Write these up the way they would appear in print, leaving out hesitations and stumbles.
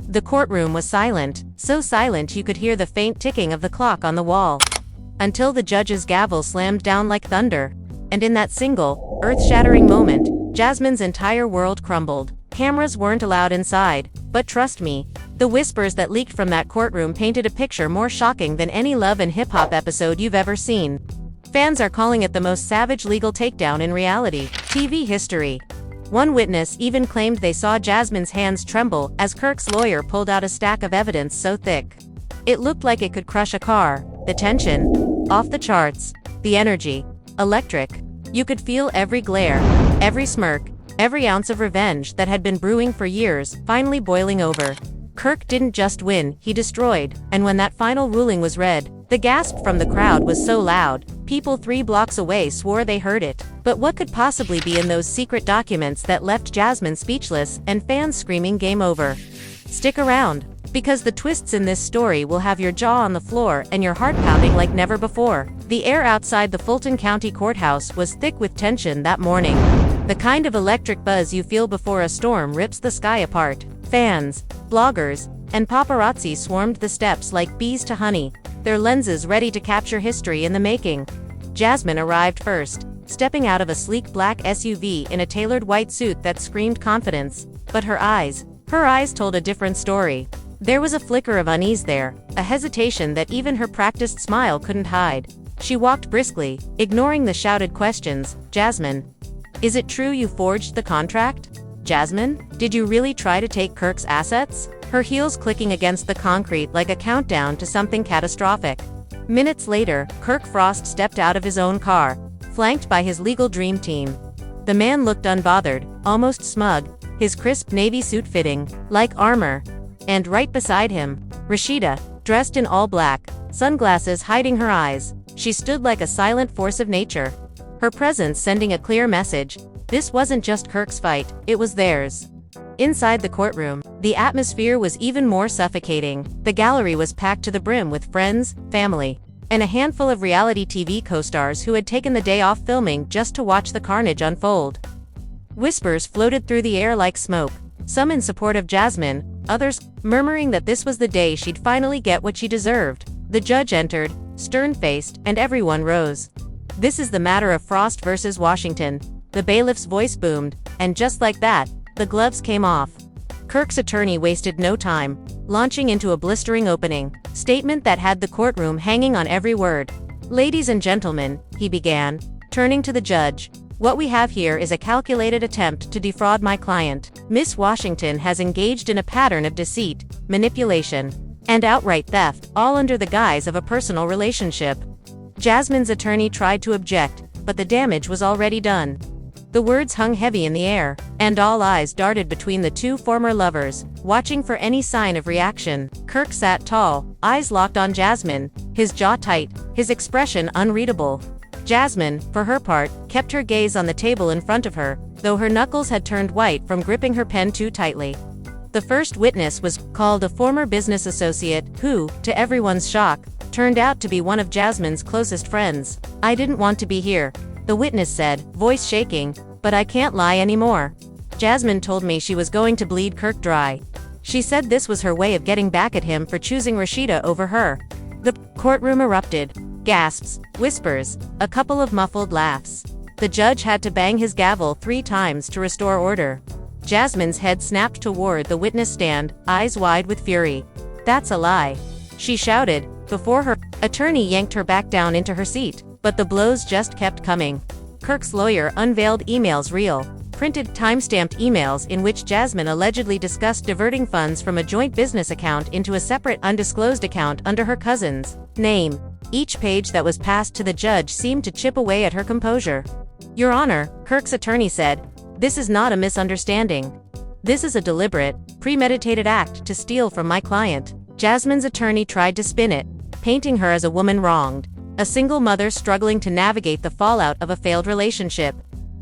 The courtroom was silent, so silent you could hear the faint ticking of the clock on the wall. Until the judge's gavel slammed down like thunder. And in that single, earth-shattering moment, Jasmine's entire world crumbled. Cameras weren't allowed inside, but trust me, the whispers that leaked from that courtroom painted a picture more shocking than any Love and Hip Hop episode you've ever seen. Fans are calling it the most savage legal takedown in reality TV history. One witness even claimed they saw Jasmine's hands tremble as Kirk's lawyer pulled out a stack of evidence so thick it looked like it could crush a car. The tension, off the charts. The energy, electric. You could feel every glare, every smirk, every ounce of revenge that had been brewing for years, finally boiling over. Kirk didn't just win, he destroyed, and when that final ruling was read, the gasp from the crowd was so loud, people 3 blocks away swore they heard it. But what could possibly be in those secret documents that left Jasmine speechless and fans screaming game over? Stick around, because the twists in this story will have your jaw on the floor and your heart pounding like never before. The air outside the Fulton County Courthouse was thick with tension that morning. The kind of electric buzz you feel before a storm rips the sky apart. Fans, bloggers, and paparazzi swarmed the steps like bees to honey, their lenses ready to capture history in the making. Jasmine arrived first, stepping out of a sleek black SUV in a tailored white suit that screamed confidence. But her eyes told a different story. There was a flicker of unease there, a hesitation that even her practiced smile couldn't hide. She walked briskly, ignoring the shouted questions. Jasmine, is it true you forged the contract? Jasmine, did you really try to take Kirk's assets? Her heels clicking against the concrete like a countdown to something catastrophic. Minutes later, Kirk Frost stepped out of his own car, flanked by his legal dream team. The man looked unbothered, almost smug, his crisp navy suit fitting, like armor. And right beside him, Rashida, dressed in all black, sunglasses hiding her eyes. She stood like a silent force of nature, her presence sending a clear message. This wasn't just Kirk's fight, it was theirs. Inside the courtroom, the atmosphere was even more suffocating. The gallery was packed to the brim with friends, family, and a handful of reality TV co-stars who had taken the day off filming just to watch the carnage unfold. Whispers floated through the air like smoke, some in support of Jasmine, others murmuring that this was the day she'd finally get what she deserved. The judge entered, stern-faced, and everyone rose. This is the matter of Frost versus Washington. The bailiff's voice boomed, and just like that, the gloves came off. Kirk's attorney wasted no time, launching into a blistering opening statement that had the courtroom hanging on every word. Ladies and gentlemen, he began, turning to the judge, what we have here is a calculated attempt to defraud my client. Miss Washington has engaged in a pattern of deceit, manipulation, and outright theft, all under the guise of a personal relationship. Jasmine's attorney tried to object, but the damage was already done. The words hung heavy in the air, and all eyes darted between the 2 former lovers, watching for any sign of reaction. Kirk sat tall, eyes locked on Jasmine, his jaw tight, his expression unreadable. Jasmine, for her part, kept her gaze on the table in front of her, though her knuckles had turned white from gripping her pen too tightly. The first witness was called a former business associate who, to everyone's shock, turned out to be one of Jasmine's closest friends. I didn't want to be here, the witness said, voice shaking, but I can't lie anymore. Jasmine told me she was going to bleed Kirk dry. She said this was her way of getting back at him for choosing Rashida over her. The courtroom erupted. Gasps, whispers, a couple of muffled laughs. The judge had to bang his gavel 3 times to restore order. Jasmine's head snapped toward the witness stand, eyes wide with fury. That's a lie, she shouted, before her attorney yanked her back down into her seat. But the blows just kept coming. Kirk's lawyer unveiled emails printed time-stamped emails in which Jasmine allegedly discussed diverting funds from a joint business account into a separate undisclosed account under her cousin's name. Each page that was passed to the judge seemed to chip away at her composure. Your Honor, Kirk's attorney said, this is not a misunderstanding. This is a deliberate, premeditated act to steal from my client. Jasmine's attorney tried to spin it, painting her as a woman wronged, a single mother struggling to navigate the fallout of a failed relationship.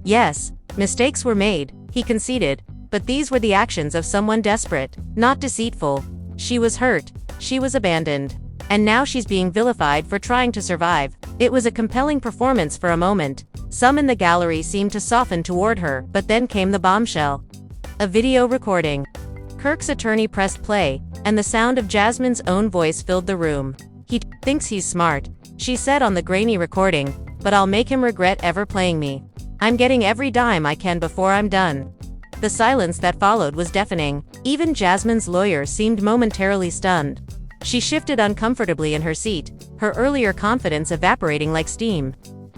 Yes, mistakes were made, he conceded, but these were the actions of someone desperate, not deceitful. She was hurt, she was abandoned. And now she's being vilified for trying to survive. It was a compelling performance for a moment. Some in the gallery seemed to soften toward her, but then came the bombshell. A video recording. Kirk's attorney pressed play, and the sound of Jasmine's own voice filled the room. "He thinks he's smart," she said on the grainy recording, "but I'll make him regret ever playing me. I'm getting every dime I can before I'm done." The silence that followed was deafening. Even Jasmine's lawyer seemed momentarily stunned. She shifted uncomfortably in her seat, her earlier confidence evaporating like steam.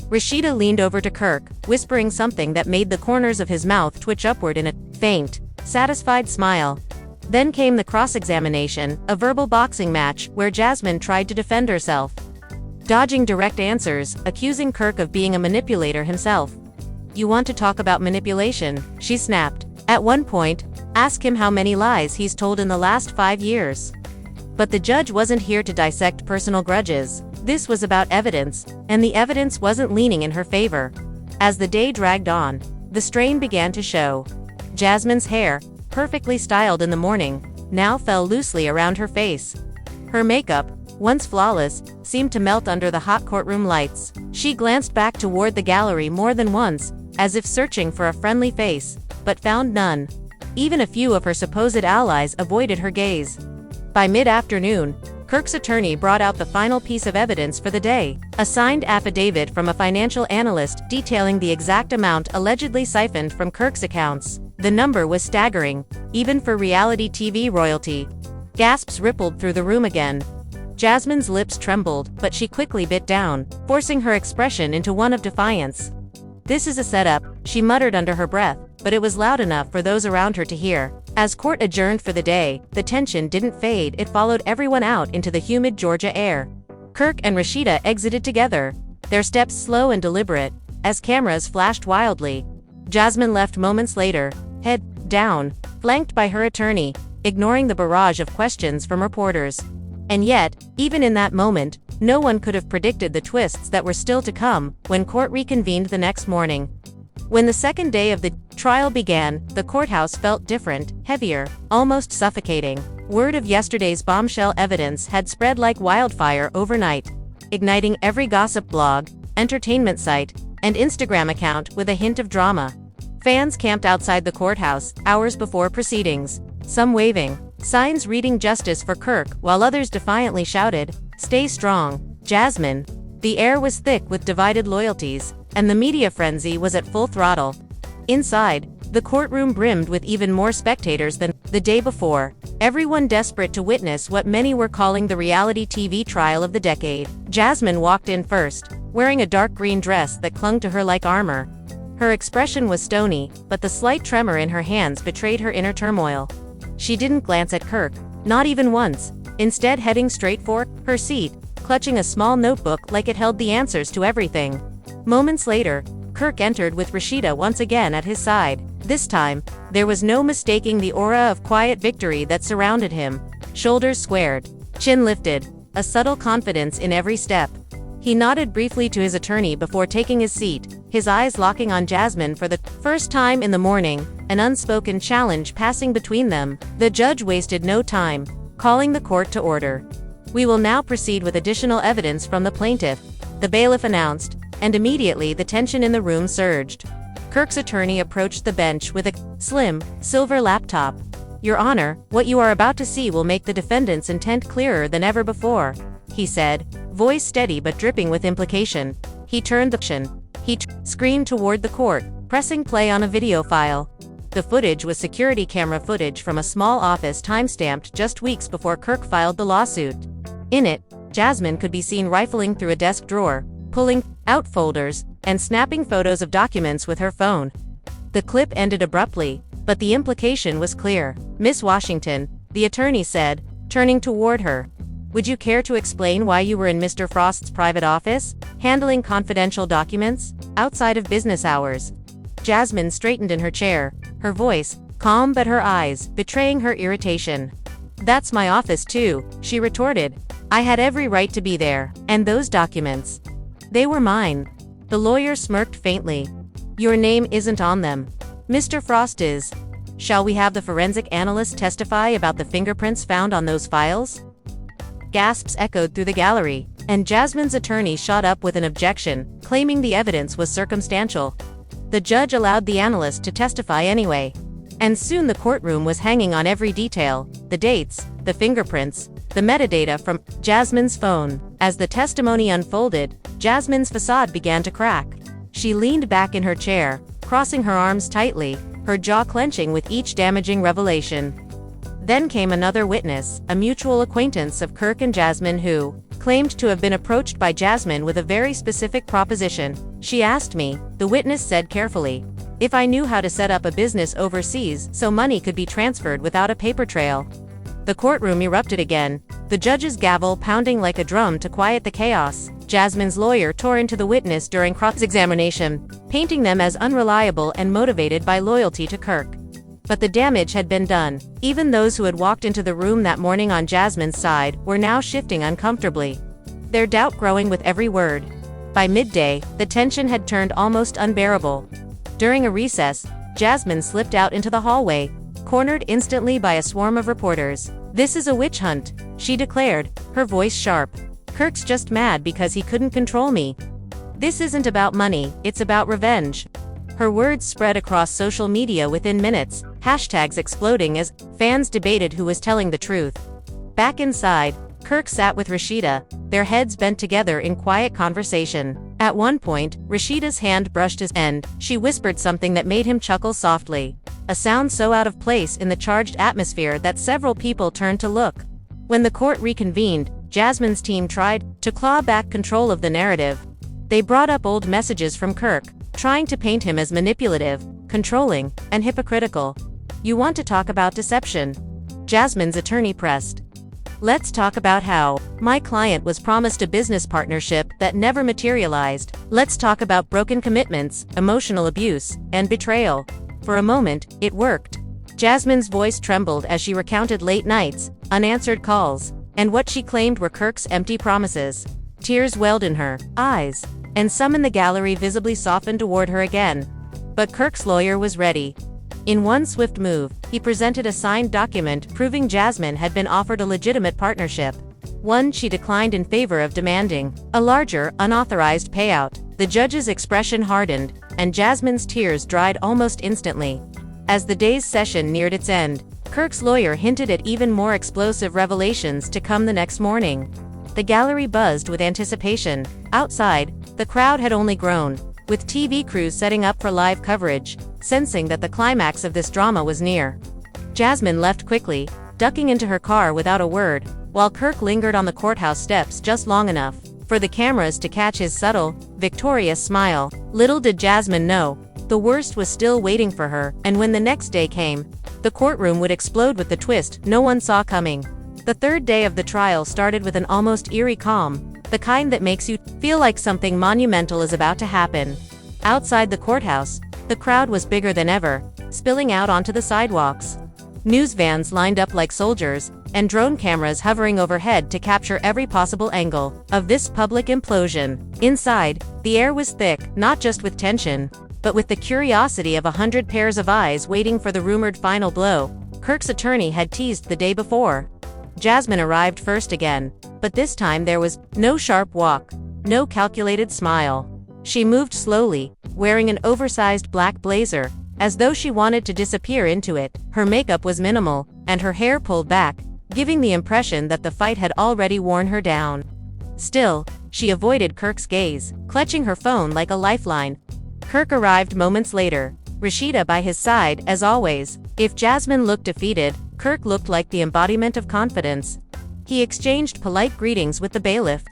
Rashida leaned over to Kirk, whispering something that made the corners of his mouth twitch upward in a faint, satisfied smile. Then came the cross-examination, a verbal boxing match where Jasmine tried to defend herself, dodging direct answers, accusing Kirk of being a manipulator himself. "You want to talk about manipulation?" she snapped. "At one point, ask him how many lies he's told in the last 5 years." But the judge wasn't here to dissect personal grudges. This was about evidence, and the evidence wasn't leaning in her favor. As the day dragged on, the strain began to show. Jasmine's hair, perfectly styled in the morning, now fell loosely around her face. Her makeup, once flawless, seemed to melt under the hot courtroom lights. She glanced back toward the gallery more than once, as if searching for a friendly face, but found none. Even a few of her supposed allies avoided her gaze. By mid-afternoon, Kirk's attorney brought out the final piece of evidence for the day, a signed affidavit from a financial analyst detailing the exact amount allegedly siphoned from Kirk's accounts. The number was staggering, even for reality TV royalty. Gasps rippled through the room again. Jasmine's lips trembled, but she quickly bit down, forcing her expression into one of defiance. "This is a setup," she muttered under her breath, but it was loud enough for those around her to hear. As court adjourned for the day, the tension didn't fade, it followed everyone out into the humid Georgia air. Kirk and Rashida exited together, their steps slow and deliberate, as cameras flashed wildly. Jasmine left moments later, head down, flanked by her attorney, ignoring the barrage of questions from reporters. And yet, even in that moment, no one could have predicted the twists that were still to come when court reconvened the next morning. When the second day of the trial began, the courthouse felt different, heavier, almost suffocating. Word of yesterday's bombshell evidence had spread like wildfire overnight, igniting every gossip blog, entertainment site, and Instagram account with a hint of drama. Fans camped outside the courthouse, hours before proceedings, some waving signs reading justice for Kirk, while others defiantly shouted, "Stay strong, Jasmine." The air was thick with divided loyalties, and the media frenzy was at full throttle. Inside, the courtroom brimmed with even more spectators than the day before, everyone desperate to witness what many were calling the reality TV trial of the decade. Jasmine walked in first, wearing a dark green dress that clung to her like armor. Her expression was stony, but the slight tremor in her hands betrayed her inner turmoil. She didn't glance at Kirk, not even once, instead heading straight for her seat, clutching a small notebook like it held the answers to everything. Moments later, Kirk entered with Rashida once again at his side. This time, there was no mistaking the aura of quiet victory that surrounded him. Shoulders squared, chin lifted, a subtle confidence in every step. He nodded briefly to his attorney before taking his seat, his eyes locking on Jasmine for the first time in the morning, an unspoken challenge passing between them. The judge wasted no time, calling the court to order. "We will now proceed with additional evidence from the plaintiff," the bailiff announced, and immediately the tension in the room surged. Kirk's attorney approached the bench with a slim, silver laptop. "Your Honor, what you are about to see will make the defendant's intent clearer than ever before," he said, voice steady but dripping with implication. He turned the screen toward the court, pressing play on a video file. The footage was security camera footage from a small office time-stamped just weeks before Kirk filed the lawsuit. In it, Jasmine could be seen rifling through a desk drawer, pulling out folders, and snapping photos of documents with her phone. The clip ended abruptly, but the implication was clear. "Miss Washington," the attorney said, turning toward her, "would you care to explain why you were in Mr. Frost's private office, handling confidential documents, outside of business hours?" Jasmine straightened in her chair, her voice, calm but her eyes, betraying her irritation. "That's my office too," she retorted. "I had every right to be there. And those documents, they were mine." The lawyer smirked faintly. "Your name isn't on them. Mr. Frost is. Shall we have the forensic analyst testify about the fingerprints found on those files?" Gasps echoed through the gallery, and Jasmine's attorney shot up with an objection, claiming the evidence was circumstantial. The judge allowed the analyst to testify anyway. And soon the courtroom was hanging on every detail: the dates, the fingerprints, the metadata from Jasmine's phone. As the testimony unfolded, Jasmine's facade began to crack. She leaned back in her chair, crossing her arms tightly, her jaw clenching with each damaging revelation. Then came another witness, a mutual acquaintance of Kirk and Jasmine who claimed to have been approached by Jasmine with a very specific proposition. "She asked me," the witness said carefully, "if I knew how to set up a business overseas so money could be transferred without a paper trail." The courtroom erupted again, the judge's gavel pounding like a drum to quiet the chaos. Jasmine's lawyer tore into the witness during cross-examination, painting them as unreliable and motivated by loyalty to Kirk. But the damage had been done. Even those who had walked into the room that morning on Jasmine's side were now shifting uncomfortably, their doubt growing with every word. By midday, the tension had turned almost unbearable. During a recess, Jasmine slipped out into the hallway, cornered instantly by a swarm of reporters. "This is a witch hunt," she declared, her voice sharp. "Kirk's just mad because he couldn't control me. This isn't about money, it's about revenge." Her words spread across social media within minutes, hashtags exploding as fans debated who was telling the truth. Back inside, Kirk sat with Rashida, their heads bent together in quiet conversation. At one point, Rashida's hand brushed his end. She whispered something that made him chuckle softly, a sound so out of place in the charged atmosphere that several people turned to look. When the court reconvened, Jasmine's team tried to claw back control of the narrative. They brought up old messages from Kirk, trying to paint him as manipulative, controlling, and hypocritical. "You want to talk about deception?" Jasmine's attorney pressed. "Let's talk about how my client was promised a business partnership that never materialized. Let's talk about broken commitments, emotional abuse, and betrayal." For a moment, it worked. Jasmine's voice trembled as she recounted late nights, unanswered calls, and what she claimed were Kirk's empty promises. Tears welled in her eyes, and some in the gallery visibly softened toward her again. But Kirk's lawyer was ready. In one swift move, he presented a signed document proving Jasmine had been offered a legitimate partnership, one she declined in favor of demanding a larger, unauthorized payout. The judge's expression hardened, and Jasmine's tears dried almost instantly. As the day's session neared its end, Kirk's lawyer hinted at even more explosive revelations to come the next morning. The gallery buzzed with anticipation. Outside, the crowd had only grown, with TV crews setting up for live coverage, sensing that the climax of this drama was near. Jasmine left quickly, ducking into her car without a word, while Kirk lingered on the courthouse steps just long enough for the cameras to catch his subtle, victorious smile. Little did Jasmine know, the worst was still waiting for her, and when the next day came, the courtroom would explode with the twist no one saw coming. The third day of the trial started with an almost eerie calm, the kind that makes you feel like something monumental is about to happen. Outside the courthouse, the crowd was bigger than ever, spilling out onto the sidewalks. News vans lined up like soldiers, and drone cameras hovering overhead to capture every possible angle of this public implosion. Inside, the air was thick, not just with tension, but with the curiosity of 100 pairs of eyes waiting for the rumored final blow Kirk's attorney had teased the day before. Jasmine arrived first again, but this time there was no sharp walk, no calculated smile. She moved slowly, wearing an oversized black blazer, as though she wanted to disappear into it. Her makeup was minimal, and her hair pulled back, giving the impression that the fight had already worn her down. Still, she avoided Kirk's gaze, clutching her phone like a lifeline. Kirk arrived moments later, Rashida by his side, as always. If Jasmine looked defeated, Kirk looked like the embodiment of confidence. He exchanged polite greetings with the bailiff,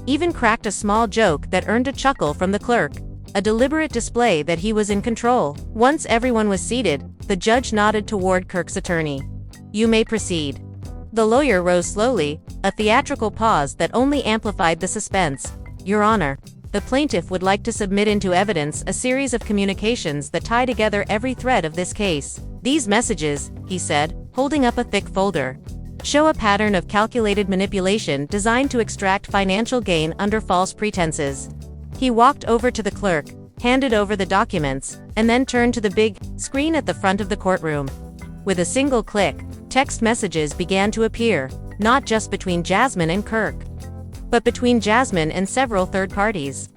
even cracked a small joke that earned a chuckle from the clerk, a deliberate display that he was in control. Once everyone was seated, the judge nodded toward Kirk's attorney. "You may proceed." The lawyer rose slowly, a theatrical pause that only amplified the suspense. "Your Honor, the plaintiff would like to submit into evidence a series of communications that tie together every thread of this case. These messages," he said, holding up a thick folder, "show a pattern of calculated manipulation designed to extract financial gain under false pretenses." He walked over to the clerk, handed over the documents, and then turned to the big screen at the front of the courtroom. With a single click, text messages began to appear, not just between Jasmine and Kirk, but between Jasmine and several third parties.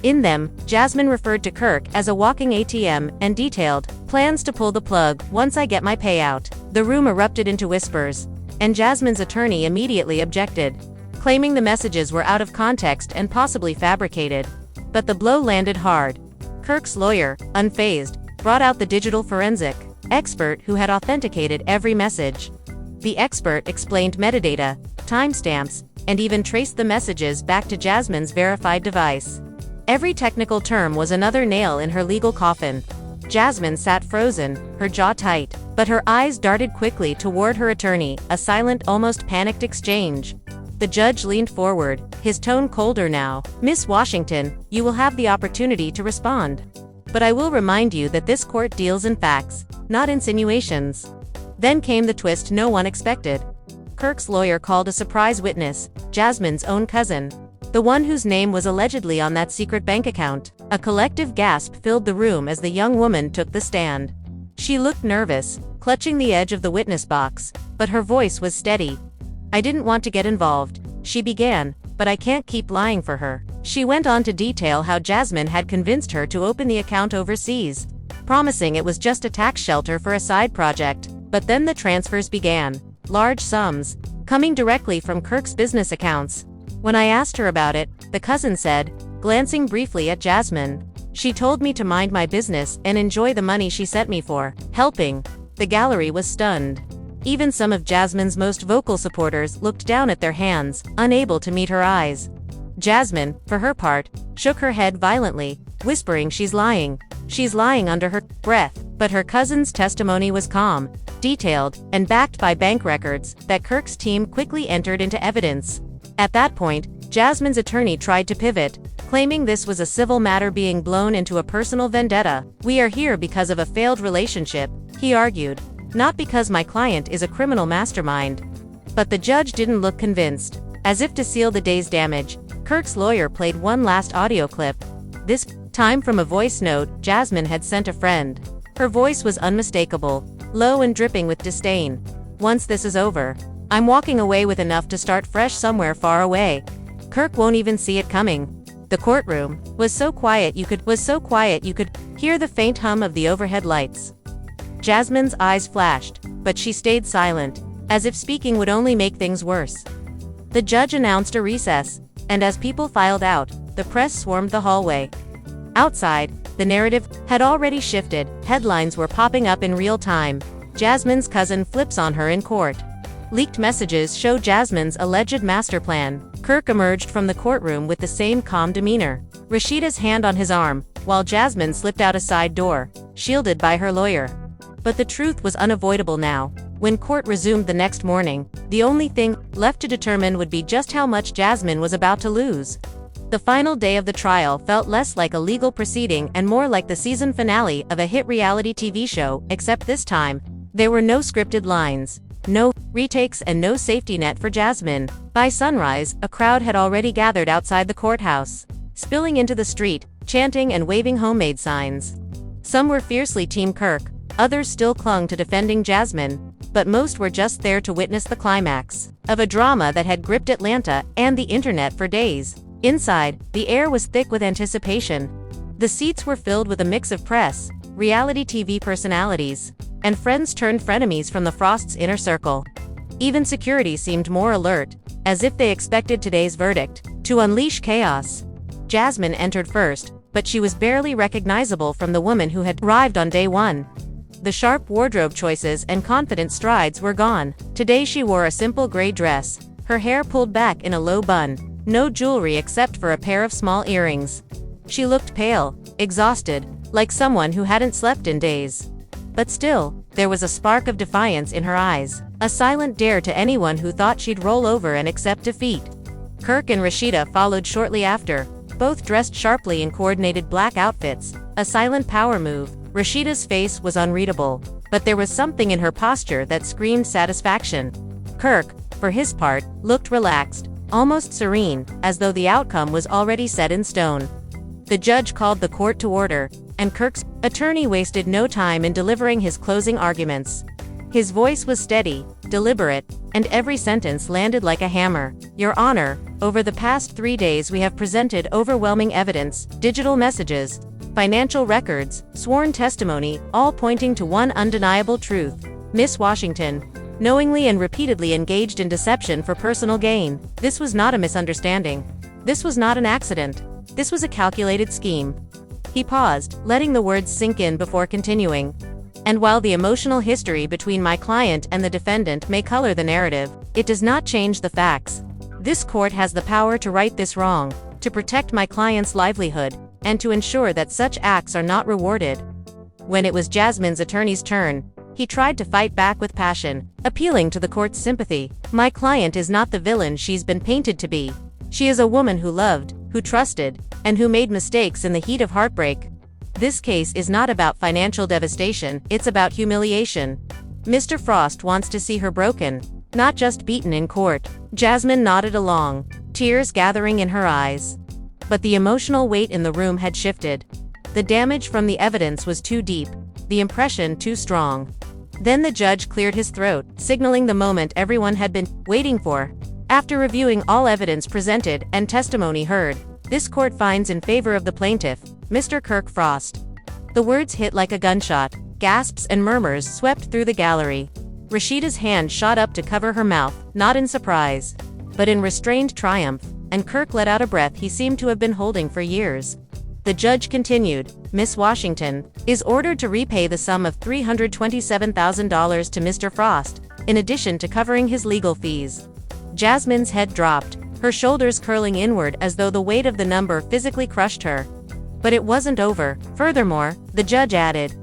In them, Jasmine referred to Kirk as a walking ATM and detailed plans to pull the plug once I get my payout. The room erupted into whispers, and Jasmine's attorney immediately objected, claiming the messages were out of context and possibly fabricated. But the blow landed hard. Kirk's lawyer, unfazed, brought out the digital forensic expert who had authenticated every message. The expert explained metadata, timestamps, and even traced the messages back to Jasmine's verified device. Every technical term was another nail in her legal coffin. Jasmine sat frozen, her jaw tight, but her eyes darted quickly toward her attorney, a silent, almost panicked exchange. The judge leaned forward, his tone colder now. "Miss Washington, you will have the opportunity to respond. But I will remind you that this court deals in facts, not insinuations." Then came the twist no one expected. Kirk's lawyer called a surprise witness, Jasmine's own cousin. The one whose name was allegedly on that secret bank account. A collective gasp filled the room as the young woman took the stand. She looked nervous, clutching the edge of the witness box, but her voice was steady. "I didn't want to get involved," she began, "but I can't keep lying for her." She went on to detail how Jasmine had convinced her to open the account overseas, promising it was just a tax shelter for a side project. But then the transfers began. Large sums, coming directly from Kirk's business accounts. When I asked her about it, the cousin said, glancing briefly at Jasmine, "She told me to mind my business and enjoy the money she sent me for helping." The gallery was stunned. Even some of Jasmine's most vocal supporters looked down at their hands, unable to meet her eyes. Jasmine, for her part, shook her head violently, whispering she's lying under her breath. But her cousin's testimony was calm, detailed, and backed by bank records that Kirk's team quickly entered into evidence. At that point, Jasmine's attorney tried to pivot, claiming this was a civil matter being blown into a personal vendetta. "We are here because of a failed relationship," he argued, "not because my client is a criminal mastermind." But the judge didn't look convinced. As if to seal the day's damage, Kirk's lawyer played one last audio clip, this time from a voice note Jasmine had sent a friend. Her voice was unmistakable, low and dripping with disdain. "Once this is over, I'm walking away with enough to start fresh somewhere far away. Kirk won't even see it coming." The courtroom was so quiet you could hear the faint hum of the overhead lights. Jasmine's eyes flashed, but she stayed silent, as if speaking would only make things worse. The judge announced a recess, and as people filed out, the press swarmed the hallway. Outside, the narrative had already shifted. Headlines were popping up in real time. Jasmine's cousin flips on her in court. Leaked messages show Jasmine's alleged master plan. Kirk emerged from the courtroom with the same calm demeanor, Rashida's hand on his arm, while Jasmine slipped out a side door, shielded by her lawyer. But the truth was unavoidable now. When court resumed the next morning, the only thing left to determine would be just how much Jasmine was about to lose. The final day of the trial felt less like a legal proceeding and more like the season finale of a hit reality TV show, except this time, there were no scripted lines, no retakes, and no safety net for Jasmine. By sunrise, a crowd had already gathered outside the courthouse, spilling into the street, chanting and waving homemade signs. Some were fiercely Team Kirk, others still clung to defending Jasmine, but most were just there to witness the climax of a drama that had gripped Atlanta and the internet for days. Inside, the air was thick with anticipation. The seats were filled with a mix of press, reality TV personalities, and friends turned frenemies from the Frost's inner circle. Even security seemed more alert, as if they expected today's verdict to unleash chaos. Jasmine entered first, but she was barely recognizable from the woman who had arrived on day one. The sharp wardrobe choices and confident strides were gone. Today she wore a simple gray dress, her hair pulled back in a low bun, no jewelry except for a pair of small earrings. She looked pale, exhausted, like someone who hadn't slept in days. But still, there was a spark of defiance in her eyes, a silent dare to anyone who thought she'd roll over and accept defeat. Kirk and Rashida followed shortly after, both dressed sharply in coordinated black outfits, a silent power move. Rashida's face was unreadable, but there was something in her posture that screamed satisfaction. Kirk, for his part, looked relaxed, almost serene, as though the outcome was already set in stone. The judge called the court to order, and Kirk's attorney wasted no time in delivering his closing arguments. His voice was steady, deliberate, and every sentence landed like a hammer. Your Honor, over the past 3 days we have presented overwhelming evidence, digital messages, financial records, sworn testimony, all pointing to one undeniable truth. Miss Washington knowingly and repeatedly engaged in deception for personal gain. This was not a misunderstanding. This was not an accident. This was a calculated scheme. He paused, letting the words sink in before continuing. And while the emotional history between my client and the defendant may color the narrative, it does not change the facts. This court has the power to right this wrong, to protect my client's livelihood, and to ensure that such acts are not rewarded. When it was Jasmine's attorney's turn, he tried to fight back with passion, appealing to the court's sympathy. My client is not the villain she's been painted to be. She is a woman who loved, who trusted, and who made mistakes in the heat of heartbreak. This case is not about financial devastation, it's about humiliation. Mr. Frost wants to see her broken, not just beaten in court. Jasmine nodded along, tears gathering in her eyes. But the emotional weight in the room had shifted. The damage from the evidence was too deep, the impression too strong. Then the judge cleared his throat, signaling the moment everyone had been waiting for. After reviewing all evidence presented and testimony heard, this court finds in favor of the plaintiff, Mr. Kirk Frost. The words hit like a gunshot. Gasps and murmurs swept through the gallery. Rashida's hand shot up to cover her mouth, not in surprise, but in restrained triumph, and Kirk let out a breath he seemed to have been holding for years. The judge continued, Miss Washington is ordered to repay the sum of $327,000 to Mr. Frost, in addition to covering his legal fees. Jasmine's head dropped, her shoulders curling inward as though the weight of the number physically crushed her. But it wasn't over. Furthermore, the judge added,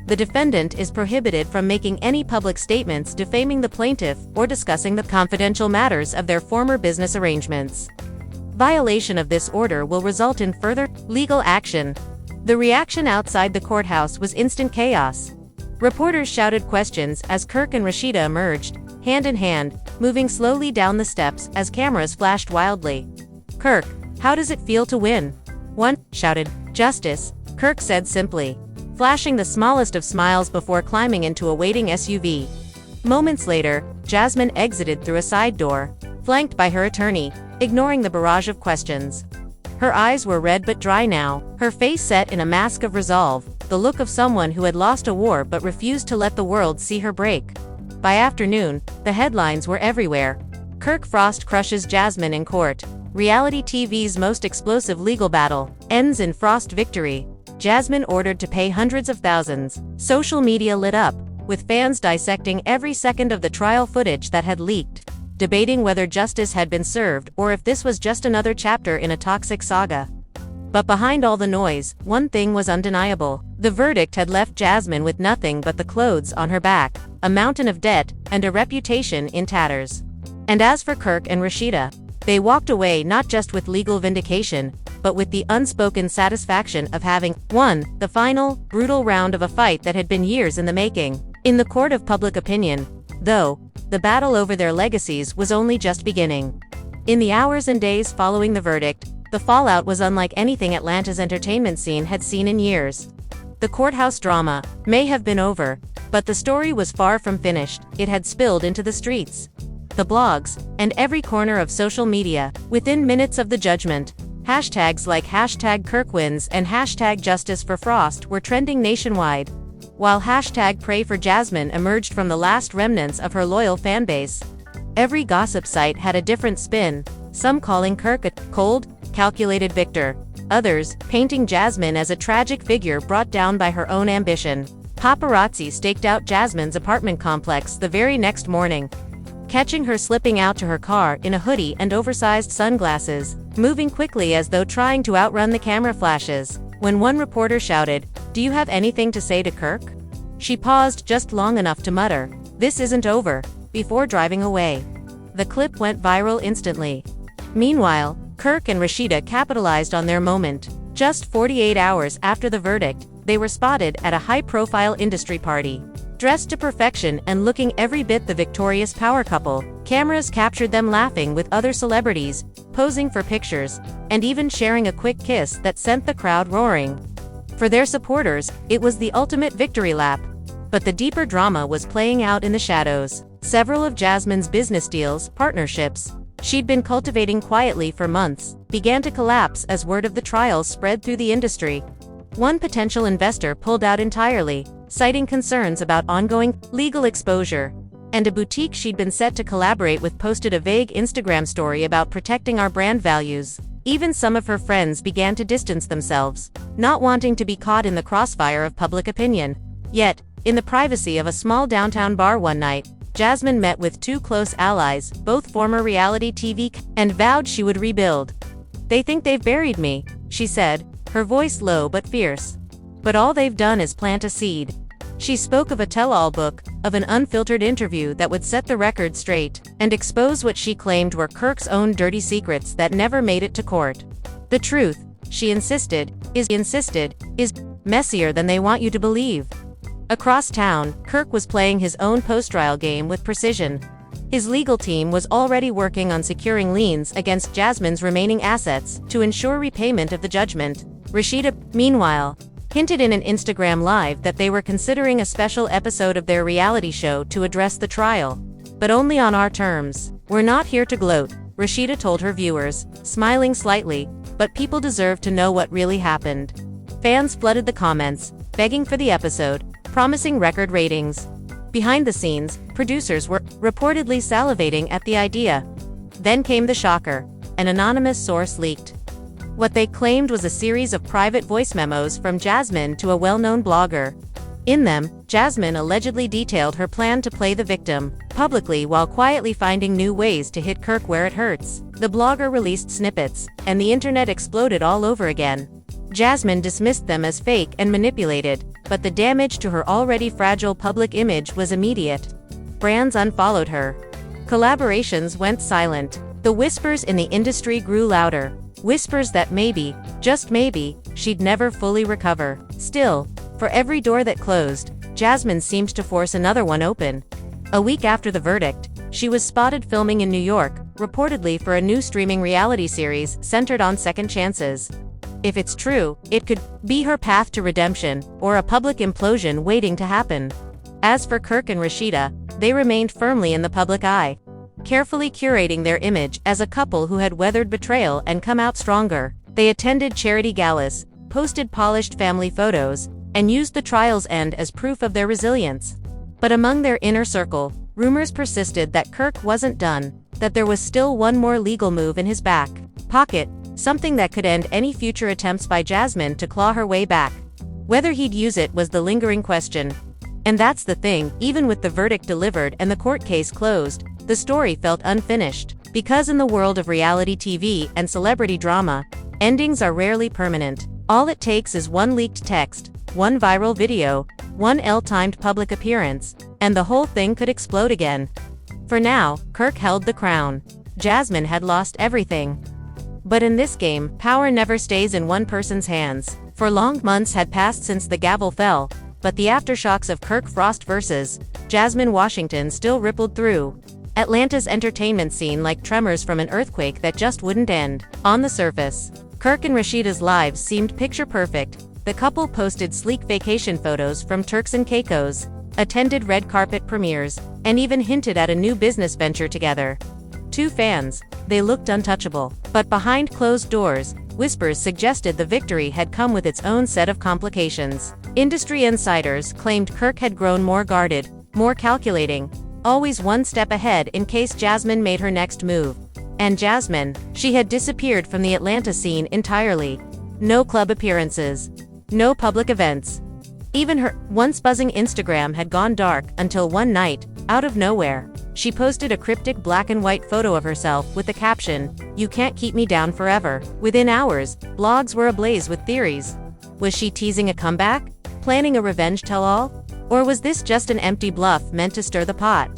the defendant is prohibited from making any public statements defaming the plaintiff or discussing the confidential matters of their former business arrangements. Violation of this order will result in further legal action. The reaction outside the courthouse was instant chaos. Reporters shouted questions as Kirk and Rashida emerged, hand in hand, moving slowly down the steps as cameras flashed wildly. Kirk, how does it feel to win? One shouted. Justice, Kirk said simply, flashing the smallest of smiles before climbing into a waiting SUV. Moments later, Jasmine exited through a side door, flanked by her attorney, ignoring the barrage of questions. Her eyes were red but dry now, her face set in a mask of resolve, the look of someone who had lost a war but refused to let the world see her break. By afternoon, the headlines were everywhere. Kirk Frost crushes Jasmine in court. Reality TV's most explosive legal battle ends in Frost victory. Jasmine ordered to pay hundreds of thousands. Social media lit up, with fans dissecting every second of the trial footage that had leaked, debating whether justice had been served or if this was just another chapter in a toxic saga. But behind all the noise, one thing was undeniable. The verdict had left Jasmine with nothing but the clothes on her back, a mountain of debt, and a reputation in tatters. And as for Kirk and Rashida, they walked away not just with legal vindication, but with the unspoken satisfaction of having won the final, brutal round of a fight that had been years in the making. In the court of public opinion, though, the battle over their legacies was only just beginning. In the hours and days following the verdict, the fallout was unlike anything Atlanta's entertainment scene had seen in years. The courthouse drama may have been over, but the story was far from finished. It had spilled into the streets, the blogs, and every corner of social media. Within minutes of the judgment, hashtags like #KirkWins and #JusticeForFrost were trending nationwide, while #PrayForJasmine emerged from the last remnants of her loyal fanbase. Every gossip site had a different spin, some calling Kirk a cold, calculated victor, others painting Jasmine as a tragic figure brought down by her own ambition. Paparazzi staked out Jasmine's apartment complex the very next morning, catching her slipping out to her car in a hoodie and oversized sunglasses, moving quickly as though trying to outrun the camera flashes. When one reporter shouted, "Do you have anything to say to Kirk?" she paused just long enough to mutter, "This isn't over," before driving away. The clip went viral instantly. Meanwhile, Kirk and Rashida capitalized on their moment. Just 48 hours after the verdict, they were spotted at a high-profile industry party. Dressed to perfection and looking every bit the victorious power couple, cameras captured them laughing with other celebrities, posing for pictures, and even sharing a quick kiss that sent the crowd roaring. For their supporters, it was the ultimate victory lap. But the deeper drama was playing out in the shadows. Several of Jasmine's business deals, partnerships, she'd been cultivating quietly for months, began to collapse as word of the trials spread through the industry. One potential investor pulled out entirely, citing concerns about ongoing legal exposure. And a boutique she'd been set to collaborate with posted a vague Instagram story about protecting our brand values. Even some of her friends began to distance themselves, not wanting to be caught in the crossfire of public opinion. Yet, in the privacy of a small downtown bar one night, Jasmine met with two close allies, both former reality TV, and vowed she would rebuild. "They think they've buried me," she said, her voice low but fierce. "But all they've done is plant a seed." She spoke of a tell-all book, of an unfiltered interview that would set the record straight, and expose what she claimed were Kirk's own dirty secrets that never made it to court. "The truth," she insisted, is messier than they want you to believe." Across town, Kirk was playing his own post-trial game with precision. His legal team was already working on securing liens against Jasmine's remaining assets to ensure repayment of the judgment. Rashida, meanwhile, hinted in an Instagram Live that they were considering a special episode of their reality show to address the trial. "But only on our terms. We're not here to gloat," Rashida told her viewers, smiling slightly, "but people deserve to know what really happened." Fans flooded the comments, begging for the episode, promising record ratings. Behind the scenes, producers were reportedly salivating at the idea. Then came the shocker. An anonymous source leaked what they claimed was a series of private voice memos from Jasmine to a well-known blogger. In them, Jasmine allegedly detailed her plan to play the victim, publicly while quietly finding new ways to hit Kirk where it hurts. The blogger released snippets, and the internet exploded all over again. Jasmine dismissed them as fake and manipulated, but the damage to her already fragile public image was immediate. Brands unfollowed her. Collaborations went silent. The whispers in the industry grew louder. Whispers that maybe, just maybe, she'd never fully recover. Still, for every door that closed, Jasmine seemed to force another one open. A week after the verdict, she was spotted filming in New York, reportedly for a new streaming reality series centered on second chances. If it's true, it could be her path to redemption, or a public implosion waiting to happen. As for Kirk and Rashida, they remained firmly in the public eye, carefully curating their image as a couple who had weathered betrayal and come out stronger. They attended charity galas, posted polished family photos, and used the trial's end as proof of their resilience. But among their inner circle, rumors persisted that Kirk wasn't done, that there was still one more legal move in his back pocket, something that could end any future attempts by Jasmine to claw her way back. Whether he'd use it was the lingering question. And that's the thing, even with the verdict delivered and the court case closed, the story felt unfinished. Because in the world of reality TV and celebrity drama, endings are rarely permanent. All it takes is one leaked text, one viral video, one ill-timed public appearance, and the whole thing could explode again. For now, Kirk held the crown. Jasmine had lost everything. But in this game, power never stays in one person's hands. For long months had passed since the gavel fell, but the aftershocks of Kirk Frost vs. Jasmine Washington still rippled through Atlanta's entertainment scene like tremors from an earthquake that just wouldn't end. On the surface, Kirk and Rashida's lives seemed picture perfect. The couple posted sleek vacation photos from Turks and Caicos, attended red carpet premieres, and even hinted at a new business venture together. To fans, they looked untouchable. But behind closed doors, whispers suggested the victory had come with its own set of complications. Industry insiders claimed Kirk had grown more guarded, more calculating, always one step ahead in case Jasmine made her next move. And Jasmine, she had disappeared from the Atlanta scene entirely. No club appearances. No public events. Even her once buzzing Instagram had gone dark until one night, out of nowhere, she posted a cryptic black and white photo of herself with the caption, "You can't keep me down forever." Within hours, blogs were ablaze with theories. Was she teasing a comeback? Planning a revenge tell-all? Or was this just an empty bluff meant to stir the pot?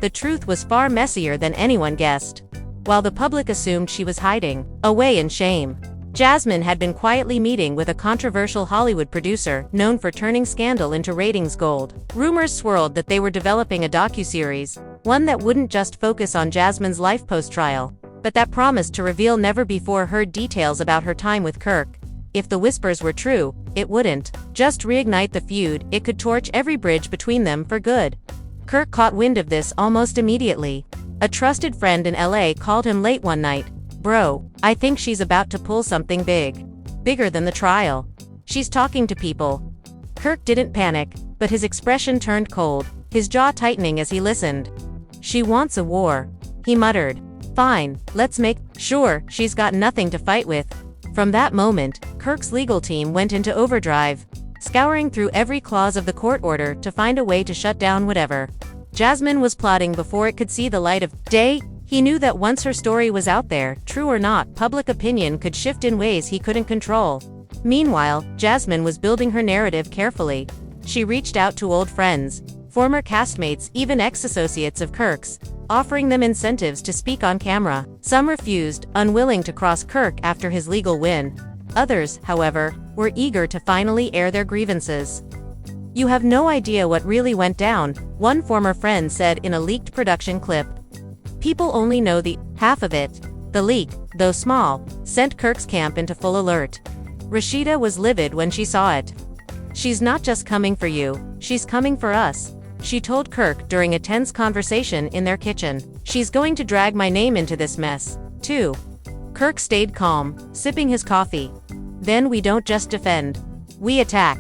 The truth was far messier than anyone guessed. While the public assumed she was hiding away in shame, Jasmine had been quietly meeting with a controversial Hollywood producer known for turning scandal into ratings gold. Rumors swirled that they were developing a docuseries, one that wouldn't just focus on Jasmine's life post-trial, but that promised to reveal never-before-heard details about her time with Kirk. if the whispers were true, it wouldn't just reignite the feud, it could torch every bridge between them for good. Kirk caught wind of this almost immediately. A trusted friend in LA called him late one night. "Bro, I think she's about to pull something big. Bigger than the trial. She's talking to people." Kirk didn't panic, but his expression turned cold, his jaw tightening as he listened. "She wants a war," he muttered. "Fine, let's make sure she's got nothing to fight with." From that moment, Kirk's legal team went into overdrive, scouring through every clause of the court order to find a way to shut down whatever Jasmine was plotting before it could see the light of day. He knew that once her story was out there, true or not, public opinion could shift in ways he couldn't control. Meanwhile, Jasmine was building her narrative carefully. She reached out to old friends, former castmates, even ex-associates of Kirk's, offering them incentives to speak on camera. Some refused, unwilling to cross Kirk after his legal win. Others, however, were eager to finally air their grievances. "You have no idea what really went down," one former friend said in a leaked production clip. "People only know the half of it." The leak, though small, sent Kirk's camp into full alert. Rashida was livid when she saw it. "She's not just coming for you, she's coming for us," she told Kirk during a tense conversation in their kitchen. "She's going to drag my name into this mess, too." Kirk stayed calm, sipping his coffee. "Then we don't just defend. We attack."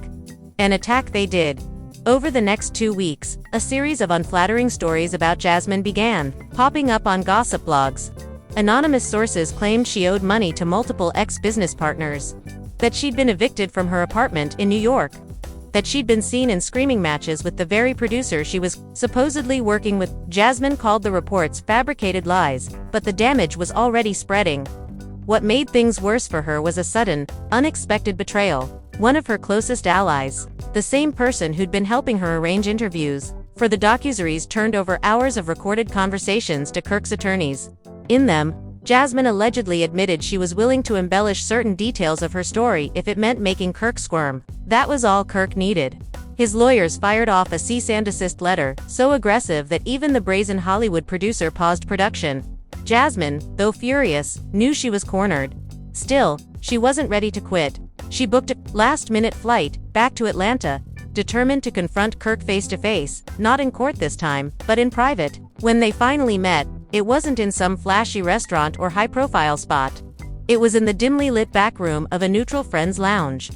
And attack they did. Over the next 2 weeks, a series of unflattering stories about Jasmine began popping up on gossip blogs. Anonymous sources claimed she owed money to multiple ex-business partners, that she'd been evicted from her apartment in New York, that she'd been seen in screaming matches with the very producer she was supposedly working with. Jasmine called the reports fabricated lies, but the damage was already spreading. What made things worse for her was a sudden, unexpected betrayal. One of her closest allies, the same person who'd been helping her arrange interviews for the docuseries, turned over hours of recorded conversations to Kirk's attorneys. In them, Jasmine allegedly admitted she was willing to embellish certain details of her story if it meant making Kirk squirm. That was all Kirk needed. His lawyers fired off a cease and desist letter, so aggressive that even the brazen Hollywood producer paused production. Jasmine, though furious, knew she was cornered. Still, she wasn't ready to quit. She booked a last-minute flight back to Atlanta, determined to confront Kirk face-to-face, not in court this time, but in private. When they finally met, it wasn't in some flashy restaurant or high-profile spot. It was in the dimly lit back room of a neutral friend's lounge.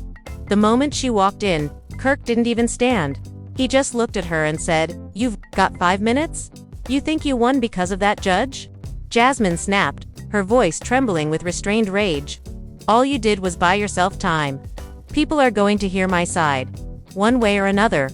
The moment she walked in, Kirk didn't even stand. He just looked at her and said, "You've got 5 minutes? You think you won because of that judge?" Jasmine snapped, her voice trembling with restrained rage. "All you did was buy yourself time. People are going to hear my side, one way or another."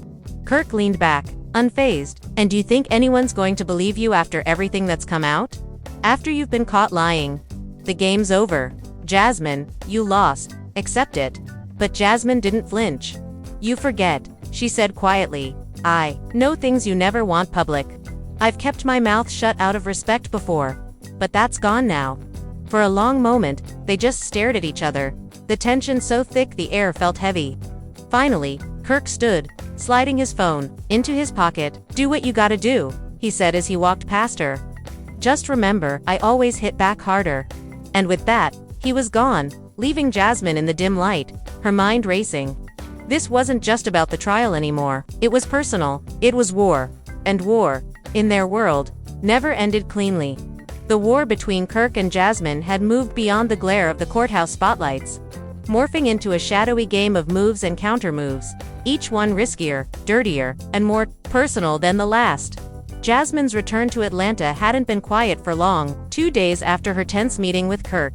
Kirk leaned back, unfazed. "And do you think anyone's going to believe you after everything that's come out? After you've been caught lying? The game's over. Jasmine, you lost. Accept it." But Jasmine didn't flinch. "You forget," she said quietly. "I know things you never want public. I've kept my mouth shut out of respect before. But that's gone now." For a long moment, they just stared at each other, the tension so thick the air felt heavy. Finally, Kirk stood, sliding his phone into his pocket. "Do what you gotta do," he said as he walked past her. "Just remember, I always hit back harder." And with that, he was gone, leaving Jasmine in the dim light, her mind racing. This wasn't just about the trial anymore. It was personal. It was war. And war, in their world, never ended cleanly. The war between Kirk and Jasmine had moved beyond the glare of the courthouse spotlights, morphing into a shadowy game of moves and counter-moves, each one riskier, dirtier, and more personal than the last. Jasmine's return to Atlanta hadn't been quiet for long. 2 days after her tense meeting with Kirk,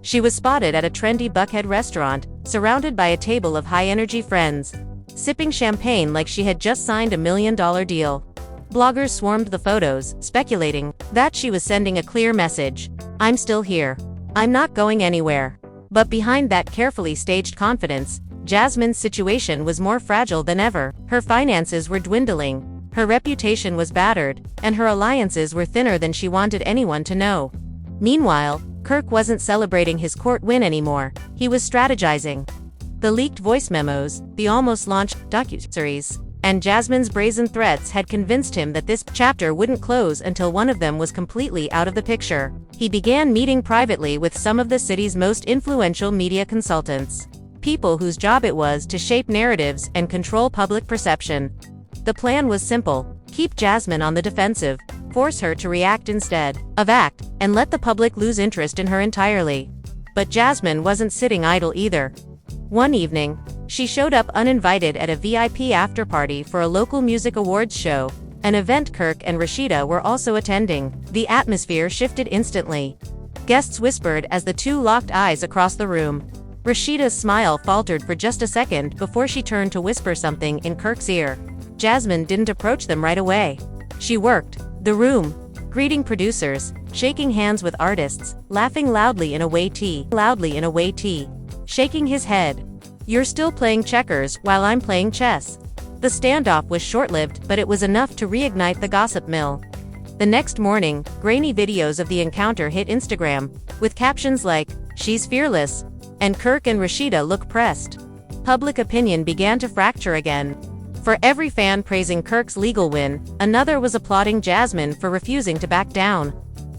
she was spotted at a trendy Buckhead restaurant, surrounded by a table of high-energy friends, sipping champagne like she had just signed a $1 million deal. Bloggers swarmed the photos, speculating that she was sending a clear message: "I'm still here. I'm not going anywhere." But behind that carefully staged confidence, Jasmine's situation was more fragile than ever. Her finances were dwindling, her reputation was battered, and her alliances were thinner than she wanted anyone to know. Meanwhile, Kirk wasn't celebrating his court win anymore. He was strategizing. The leaked voice memos, the almost launched docuseries, and Jasmine's brazen threats had convinced him that this chapter wouldn't close until one of them was completely out of the picture. He began meeting privately with some of the city's most influential media consultants. people whose job it was to shape narratives and control public perception. The plan was simple: keep Jasmine on the defensive, force her to react instead of act, and let the public lose interest in her entirely. But Jasmine wasn't sitting idle either. One evening, she showed up uninvited at a VIP after-party for a local music awards show, an event Kirk and Rashida were also attending. The atmosphere shifted instantly. Guests whispered as the two locked eyes across the room. Rashida's smile faltered for just a second before she turned to whisper something in Kirk's ear. Jasmine didn't approach them right away. She worked the room, greeting producers, shaking hands with artists, laughing loudly in a way, shaking his head. "You're still playing checkers while I'm playing chess." The standoff was short-lived, but it was enough to reignite the gossip mill. The next morning, grainy videos of the encounter hit Instagram, with captions like, "She's fearless," and "Kirk and Rashida look pressed." Public opinion began to fracture again. For every fan praising Kirk's legal win, another was applauding Jasmine for refusing to back down.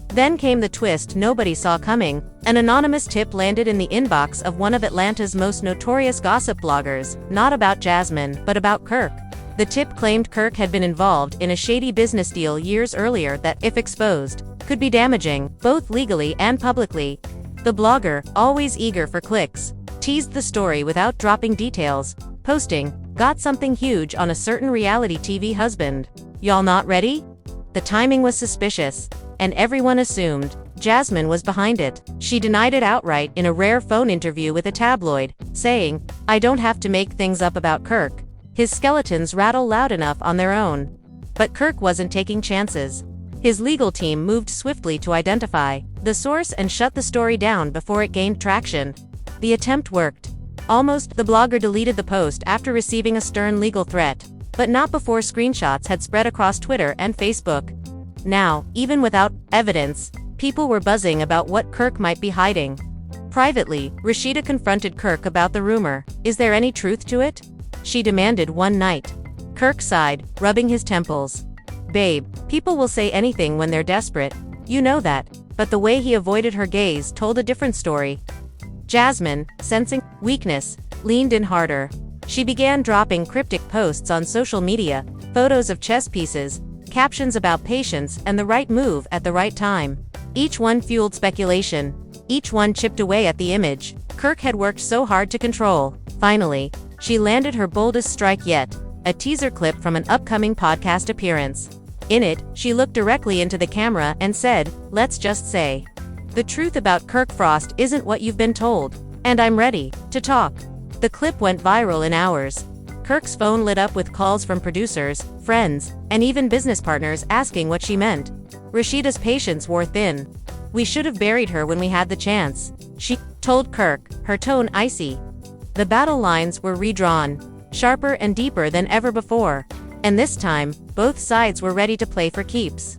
Then came the twist nobody saw coming. An anonymous tip landed in the inbox of one of Atlanta's most notorious gossip bloggers, not about Jasmine, but about Kirk. The tip claimed Kirk had been involved in a shady business deal years earlier that, if exposed, could be damaging, both legally and publicly. The blogger, always eager for clicks, teased the story without dropping details, posting, "Got something huge on a certain reality TV husband. Y'all not ready?" The timing was suspicious, and everyone assumed Jasmine was behind it. She denied it outright in a rare phone interview with a tabloid, saying, "I don't have to make things up about Kirk. His skeletons rattle loud enough on their own." But Kirk wasn't taking chances. His legal team moved swiftly to identify the source and shut the story down before it gained traction. The attempt worked. The blogger deleted the post after receiving a stern legal threat, but not before screenshots had spread across Twitter and Facebook. Now, even without evidence, people were buzzing about what Kirk might be hiding. Privately, Rashida confronted Kirk about the rumor. "Is there any truth to it?" she demanded one night. Kirk sighed, rubbing his temples. "Babe, people will say anything when they're desperate. You know that." But the way he avoided her gaze told a different story. Jasmine, sensing weakness, leaned in harder. She began dropping cryptic posts on social media, photos of chess pieces, captions about patience and the right move at the right time. Each one fueled speculation. Each one chipped away at the image Kirk had worked so hard to control. Finally, she landed her boldest strike yet, a teaser clip from an upcoming podcast appearance. In it, she looked directly into the camera and said, "Let's just say, the truth about Kirk Frost isn't what you've been told, and I'm ready to talk." The clip went viral in hours. Kirk's phone lit up with calls from producers, friends, and even business partners asking what she meant. Rashida's patience wore thin. "We should have buried her when we had the chance," she told Kirk, her tone icy. The battle lines were redrawn, sharper and deeper than ever before. And this time, both sides were ready to play for keeps.